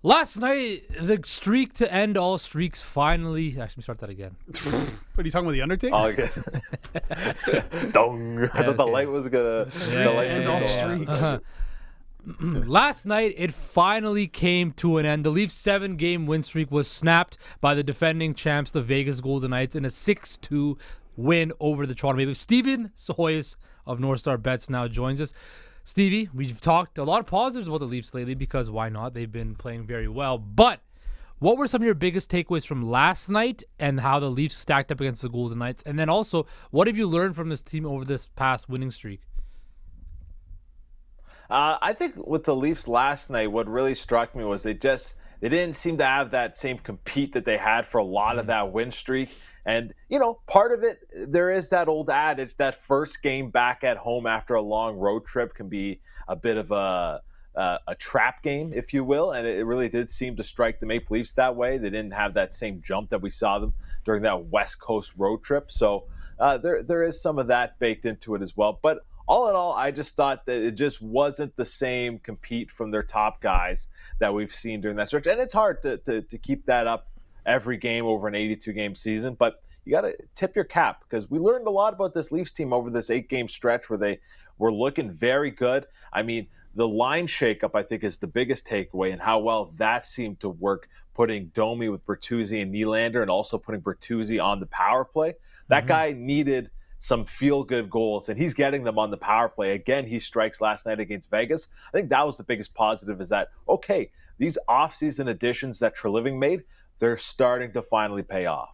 Last night, the streak to end all streaks finally... Actually, let me start that again. What are you talking about, The Undertaker? Oh, good. Dong. I thought the light was going to... The lights and all streaks. Last night, it finally came to an end. The Leafs' 7-game win streak was snapped by the defending champs, the Vegas Golden Knights, in a 6-2 win over the Toronto Maple Leafs. Steven Psihogios of NorthStar Bets now joins us. Stevie, we've talked a lot of positives about the Leafs lately because why not? They've been playing very well. But what were some of your biggest takeaways from last night and how the Leafs stacked up against the Golden Knights? And then also, what have you learned from this team over this past winning streak? I think with the Leafs last night, what really struck me was they didn't seem to have that same compete that they had for a lot of that win streak. And, you know, part of it, there is that old adage that first game back at home after a long road trip can be a bit of a trap game, if you will. And it really did seem to strike the Maple Leafs that way. They didn't have that same jump that we saw them during that West Coast road trip. So there is some of that baked into it as well. But all in all, I just thought that it just wasn't the same compete from their top guys that we've seen during that stretch. And it's hard to keep that up every game over an 82-game season, but you got to tip your cap because we learned a lot about this Leafs team over this 8-game stretch where they were looking very good. I mean, the line shakeup, I think, is the biggest takeaway and how well that seemed to work, putting Domi with Bertuzzi and Nylander and also putting Bertuzzi on the power play. That guy needed some feel-good goals, and he's getting them on the power play. Again, he strikes last night against Vegas. I think that was the biggest positive is that, okay, these offseason additions that Treliving made, they're starting to finally pay off.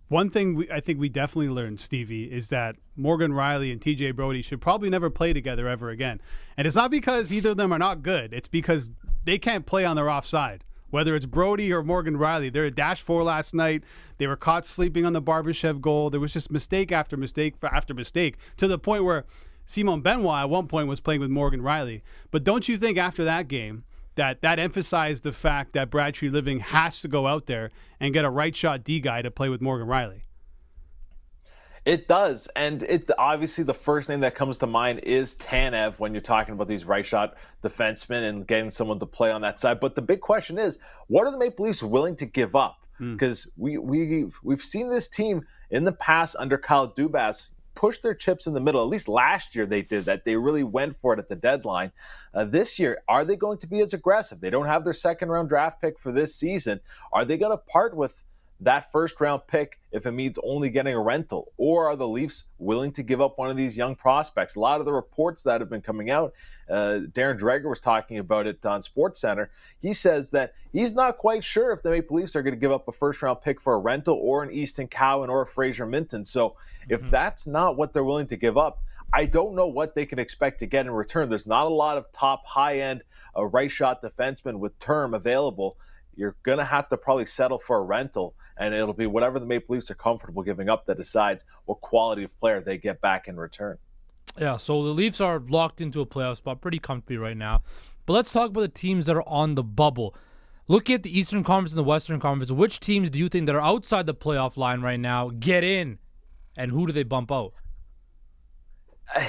One thing I think we definitely learned, Stevie, is that Morgan Rielly and TJ Brodie should probably never play together ever again. And it's not because either of them are not good. It's because they can't play on their offside. Whether it's Brodie or Morgan Rielly, they're a -4 last night. They were caught sleeping on the Barbashev goal. There was just mistake after mistake after mistake to the point where Simon Benoit at one point was playing with Morgan Rielly. But don't you think after that game, that emphasized the fact that Brad Treliving has to go out there and get a right shot D guy to play with Morgan Rielly? It does, and it obviously the first name that comes to mind is Tanev when you're talking about these right shot defensemen and getting someone to play on that side. But the big question is, what are the Maple Leafs willing to give up? Because we've seen this team in the past under Kyle Dubas push their chips in the middle. At least last year they did that. They really went for it at the deadline. This year, are they going to be as aggressive? They don't have their second-round draft pick for this season. Are they going to part with that first-round pick if it means only getting a rental? Or are the Leafs willing to give up one of these young prospects? A lot of the reports that have been coming out, Darren Dreger was talking about it on SportsCenter. He says that he's not quite sure if the Maple Leafs are going to give up a first-round pick for a rental or an Easton Cowan or a Fraser Minton. So if that's not what they're willing to give up, I don't know what they can expect to get in return. There's not a lot of top high-end right-shot defensemen with term available. You're going to have to probably settle for a rental, and it'll be whatever the Maple Leafs are comfortable giving up that decides what quality of player they get back in return. Yeah, so the Leafs are locked into a playoff spot pretty comfortably right now. But let's talk about the teams that are on the bubble. Looking at the Eastern Conference and the Western Conference, which teams do you think that are outside the playoff line right now get in, and who do they bump out?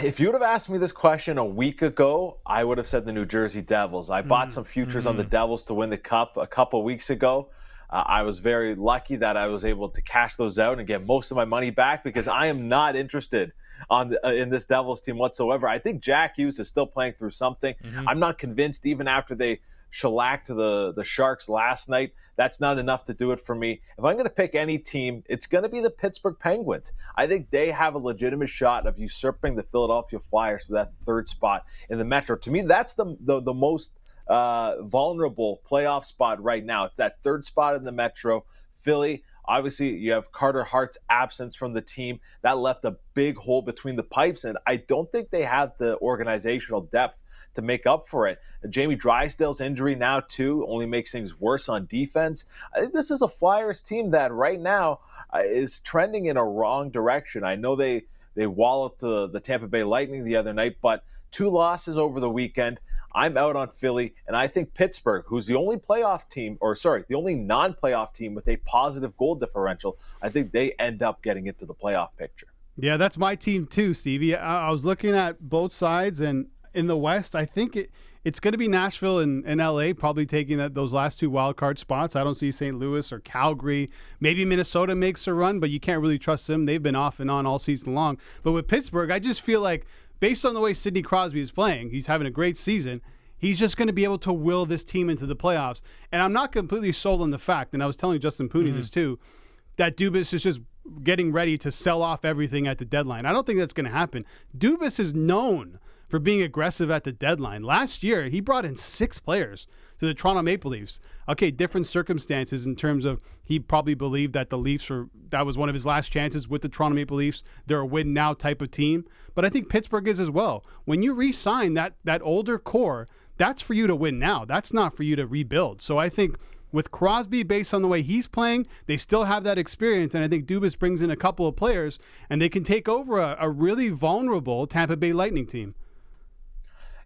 If you would have asked me this question a week ago, I would have said the New Jersey Devils. I bought some futures on the Devils to win the Cup a couple weeks ago. I was very lucky that I was able to cash those out and get most of my money back because I am not interested in this Devils team whatsoever. I think Jack Hughes is still playing through something. I'm not convinced even after they shellacked the Sharks last night. That's not enough to do it for me. If I'm going to pick any team, it's going to be the Pittsburgh Penguins. I think they have a legitimate shot of usurping the Philadelphia Flyers for that third spot in the Metro. To me, that's the most vulnerable playoff spot right now. It's that third spot in the Metro. Philly, obviously, you have Carter Hart's absence from the team. That left a big hole between the pipes, and I don't think they have the organizational depth to make up for it. Jamie Drysdale's injury now, too, only makes things worse on defense. I think this is a Flyers team that right now is trending in a wrong direction. I know they walloped the Tampa Bay Lightning the other night, but 2 losses over the weekend. I'm out on Philly, and I think Pittsburgh, who's the only playoff team, the only non-playoff team with a positive goal differential, I think they end up getting into the playoff picture. Yeah, that's my team too, Stevie. I was looking at both sides, and in the West, I think it's going to be Nashville and LA probably taking those last 2 wild card spots. I don't see St. Louis or Calgary. Maybe Minnesota makes a run, but you can't really trust them. They've been off and on all season long. But with Pittsburgh, I just feel like based on the way Sidney Crosby is playing, he's having a great season. He's just going to be able to will this team into the playoffs. And I'm not completely sold on the fact, and I was telling Justin Pooni this too, that Dubas is just getting ready to sell off everything at the deadline. I don't think that's going to happen. Dubas is known for being aggressive at the deadline. Last year, he brought in 6 players to the Toronto Maple Leafs. Okay, different circumstances in terms of he probably believed that the Leafs that was one of his last chances with the Toronto Maple Leafs. They're a win now type of team. But I think Pittsburgh is as well. When you re-sign that older core, that's for you to win now. That's not for you to rebuild. So I think with Crosby, based on the way he's playing, they still have that experience, and I think Dubas brings in a couple of players, and they can take over a really vulnerable Tampa Bay Lightning team.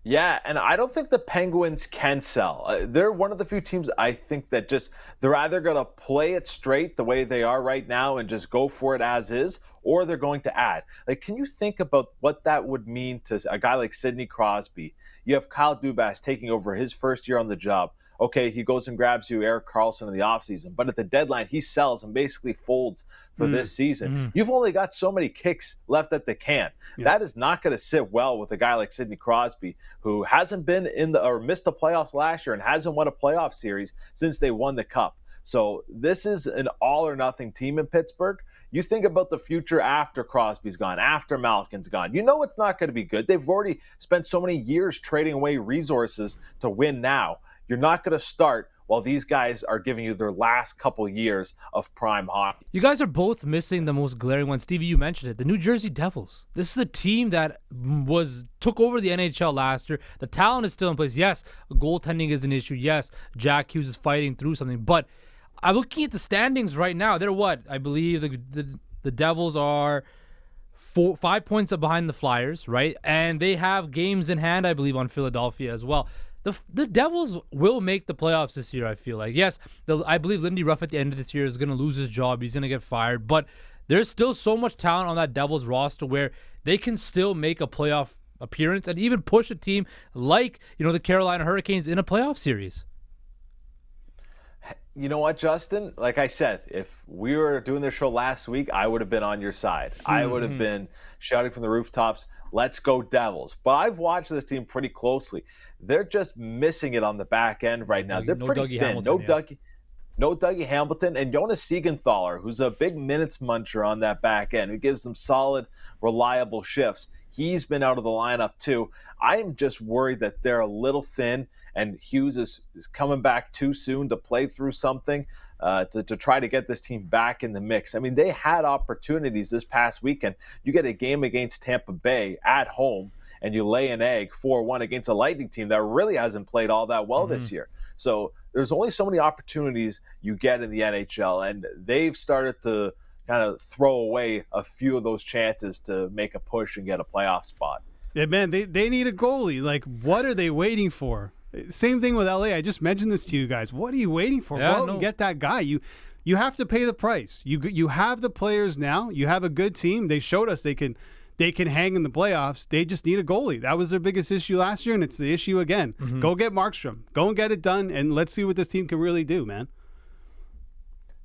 Yeah, and I don't think the Penguins can sell. They're one of the few teams I think that they're either going to play it straight the way they are right now and just go for it as is, or they're going to add. Like, can you think about what that would mean to a guy like Sidney Crosby? You have Kyle Dubas taking over his first year on the job. Okay, he goes and grabs you Erik Karlsson in the offseason, but at the deadline, he sells and basically folds for this season. You've only got so many kicks left at the can. That is not going to sit well with a guy like Sidney Crosby, who hasn't been or missed the playoffs last year and hasn't won a playoff series since they won the Cup. So this is an all-or-nothing team in Pittsburgh. You think about the future after Crosby's gone, after Malkin's gone. You know it's not going to be good. They've already spent so many years trading away resources to win now. You're not going to start while these guys are giving you their last couple years of prime hockey. You guys are both missing the most glaring one. Stevie, you mentioned it. The New Jersey Devils. This is a team that took over the NHL last year. The talent is still in place. Yes, goaltending is an issue. Yes, Jack Hughes is fighting through something. But I'm looking at the standings right now. They're what? I believe the Devils are 5 points up behind the Flyers, right? And they have games in hand, I believe, on Philadelphia as well. The Devils will make the playoffs this year, I feel like. Yes, I believe Lindy Ruff at the end of this year is going to lose his job. He's going to get fired. But there's still so much talent on that Devils roster where they can still make a playoff appearance and even push a team like, the Carolina Hurricanes in a playoff series. You know what, Justin? Like I said, if we were doing this show last week, I would have been on your side. I would have been shouting from the rooftops, let's go Devils. But I've watched this team pretty closely. They're just missing it on the back end right now. They're pretty thin. No Dougie Hamilton, and Jonas Siegenthaler, who's a big minutes muncher on that back end, who gives them solid, reliable shifts. He's been out of the lineup too. I am just worried that they're a little thin, and Hughes is coming back too soon to play through something to try to get this team back in the mix. I mean, they had opportunities this past weekend. You get a game against Tampa Bay at home, and you lay an egg 4-1 against a Lightning team that really hasn't played all that well this year. So there's only so many opportunities you get in the NHL, and they've started to kind of throw away a few of those chances to make a push and get a playoff spot. Yeah, man, they need a goalie. Like, what are they waiting for? Same thing with LA. I just mentioned this to you guys. What are you waiting for? Get that guy. You have to pay the price. You have the players now. You have a good team. They showed us they can hang in the playoffs. They just need a goalie. That was their biggest issue last year, and it's the issue again. Go get Markstrom. Go and get it done, and let's see what this team can really do, man.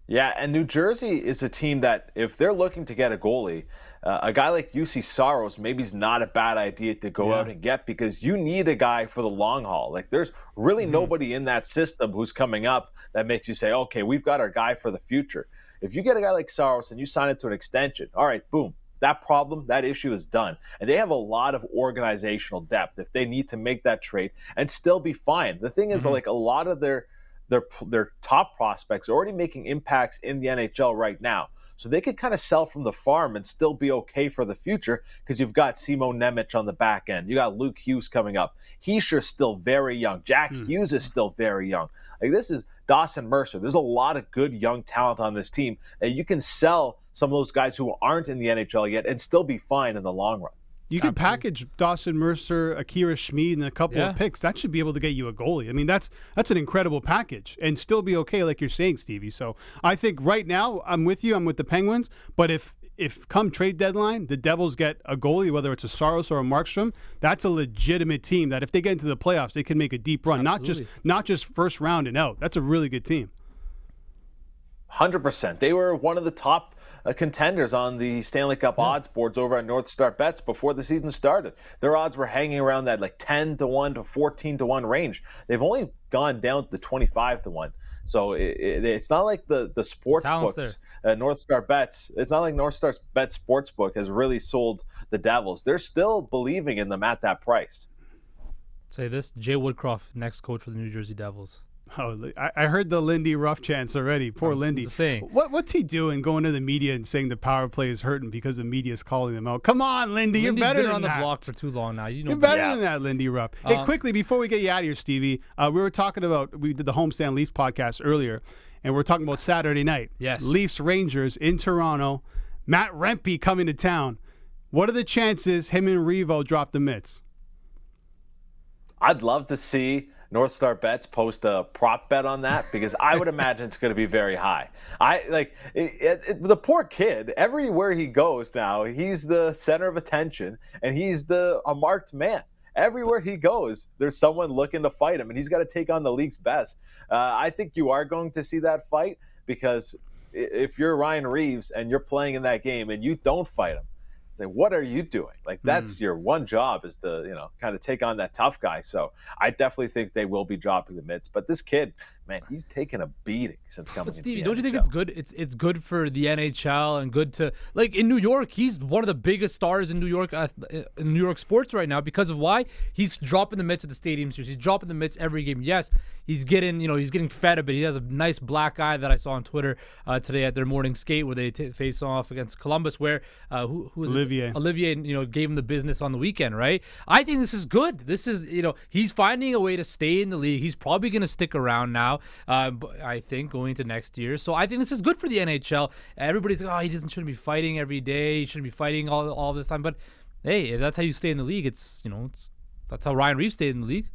Yeah, and New Jersey is a team that if they're looking to get a goalie, a guy like UC Saros maybe is not a bad idea to go out and get, because you need a guy for the long haul. Like, there's really nobody in that system who's coming up that makes you say, okay, we've got our guy for the future. If you get a guy like Saros and you sign it to an extension, all right, boom. That issue is done. And they have a lot of organizational depth if they need to make that trade and still be fine. The thing is, like, a lot of their top prospects are already making impacts in the NHL right now. So they could kind of sell from the farm and still be okay for the future, because you've got Simo Nemec on the back end. You got Luke Hughes coming up. He's still very young. Jack Hughes is still very young. Like, this is Dawson Mercer. There's a lot of good young talent on this team that you can sell some of those guys who aren't in the NHL yet and still be fine in the long run. You can package Dawson Mercer, Akira Schmid, and a couple of picks. That should be able to get you a goalie. I mean, that's an incredible package and still be okay, like you're saying, Stevie. So I think right now I'm with you. I'm with the Penguins. But if if come trade deadline, the Devils get a goalie, whether it's a Saros or a Markstrom, that's a legitimate team that if they get into the playoffs, they can make a deep run. Absolutely. Not just first round and out. That's a really good team. 100%. They were one of the top contenders on the Stanley Cup odds boards over at NorthStar Bets before the season started. Their odds were hanging around that like 10-1 to 14-1 range. They've only gone down to the 25-1. So it's not like the sports books, NorthStar Bets. It's not like NorthStar Bet Sportsbook has really sold the Devils. They're still believing in them at that price. Say this: Jay Woodcroft, next coach for the New Jersey Devils. Oh, I heard the Lindy rough chants already. Poor Lindy. What's he doing going to the media and saying the power play is hurting because the media is calling them out? Come on, Lindy. You're better than that. You've been on the block for too long now. You're better than that, Lindy Ruff. Hey, quickly, before we get you out of here, Stevie, we were talking about, we did the Homestand Leafs podcast earlier, and we're talking about Saturday night. Yes. Leafs Rangers in Toronto. Matt Rempe coming to town. What are the chances him and Revo drop the mitts? I'd love to see NorthStar Bets post a prop bet on that because I would imagine it's going to be very high. The poor kid, everywhere he goes now, he's the center of attention and he's a marked man. Everywhere he goes, there's someone looking to fight him, and he's got to take on the league's best. I think you are going to see that fight because if you're Ryan Reaves and you're playing in that game and you don't fight him, like, what are you doing? Like, that's your one job is to, kind of take on that tough guy. So I definitely think they will be dropping the mitts. But this kid, man, he's taken a beating since coming. But Stevie, don't you think it's good? It's good for the NHL and good to, like, in New York, he's one of the biggest stars in New York sports right now because of why he's dropping the mitts at the stadium series. He's dropping the mitts every game. Yes, he's getting fed a bit. He has a nice black eye that I saw on Twitter today at their morning skate where they face off against Columbus, where who was Olivier, gave him the business on the weekend, right? I think this is good. This is, he's finding a way to stay in the league. He's probably going to stick around now, I think, going into next year. So I think this is good for the NHL. Everybody's like, he shouldn't be fighting every day. He shouldn't be fighting all this time. But hey, if that's how you stay in the league, that's how Ryan Reaves stayed in the league.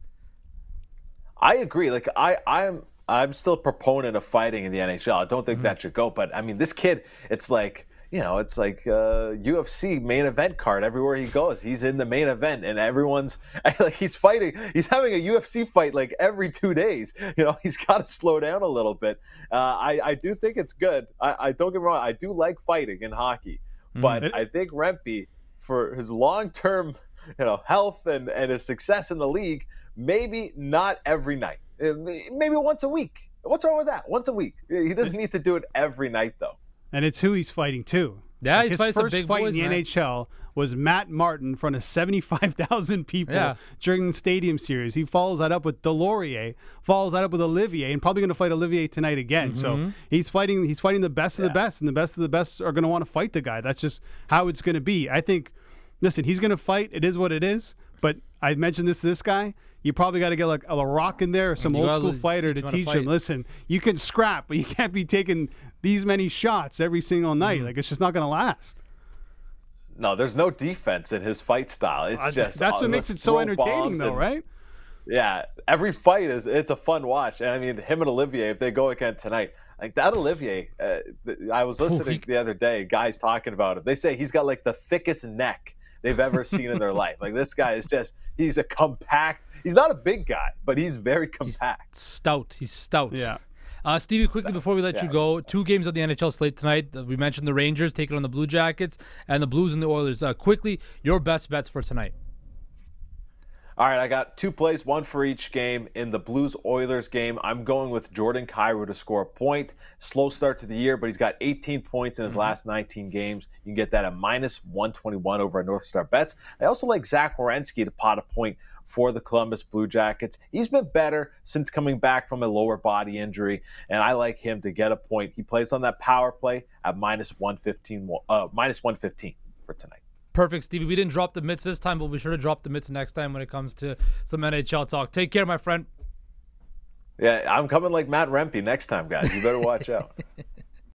I agree. Like I'm still a proponent of fighting in the NHL. I don't think that should go. But I mean, this kid, it's like UFC main event card everywhere he goes. He's in the main event, and everyone's like he's fighting. He's having a UFC fight like every 2 days. He's got to slow down a little bit. I do think it's good. I don't get me wrong. I do like fighting in hockey, but I think Rempe, for his long-term, health and his success in the league, maybe not every night. Maybe once a week. What's wrong with that? Once a week. He doesn't need to do it every night, though. And it's who he's fighting, too. Yeah, his first fight in the NHL was Matt Martin in front of 75,000 people during the Stadium Series. He follows that up with Delorier, follows that up with Olivier, and probably going to fight Olivier tonight again. So he's fighting the best of the best, and the best of the best are going to want to fight the guy. That's just how it's going to be. I think, listen, he's going to fight. It is what it is. But I mentioned this to this guy. You probably got to get like a Rock in there or some old school fighter to teach him. Listen, you can scrap, but you can't be taking these many shots every single night. Like, it's just not going to last. No, there's no defense in his fight style. It's just that's what makes it so entertaining, though, right? Yeah, every fight it's a fun watch. And I mean, him and Olivier, if they go again tonight, like that Olivier, I was listening the other day, guys talking about it. They say he's got like the thickest neck they've ever seen in their life. Like, this guy is he's a compact. He's not a big guy, but he's very compact. He's stout. Yeah. Stevie, quickly before we let you go, 2 games on the NHL slate tonight. We mentioned the Rangers taking on the Blue Jackets and the Blues and the Oilers. Quickly, your best bets for tonight. All right, I got 2 plays, 1 for each game. In the Blues-Oilers game, I'm going with Jordan Kyrou to score a point. Slow start to the year, but he's got 18 points in his last 19 games. You can get that at -121 over at NorthStar Bets. I also like Zach Werenski to pot a point for the Columbus Blue Jackets. He's been better since coming back from a lower body injury, and I like him to get a point. He plays on that power play at -115 for tonight. Perfect, Stevie. We didn't drop the mitts this time, but we'll be sure to drop the mitts next time when it comes to some NHL talk. Take care, my friend. Yeah, I'm coming like Matt Rempe next time, guys. You better watch out.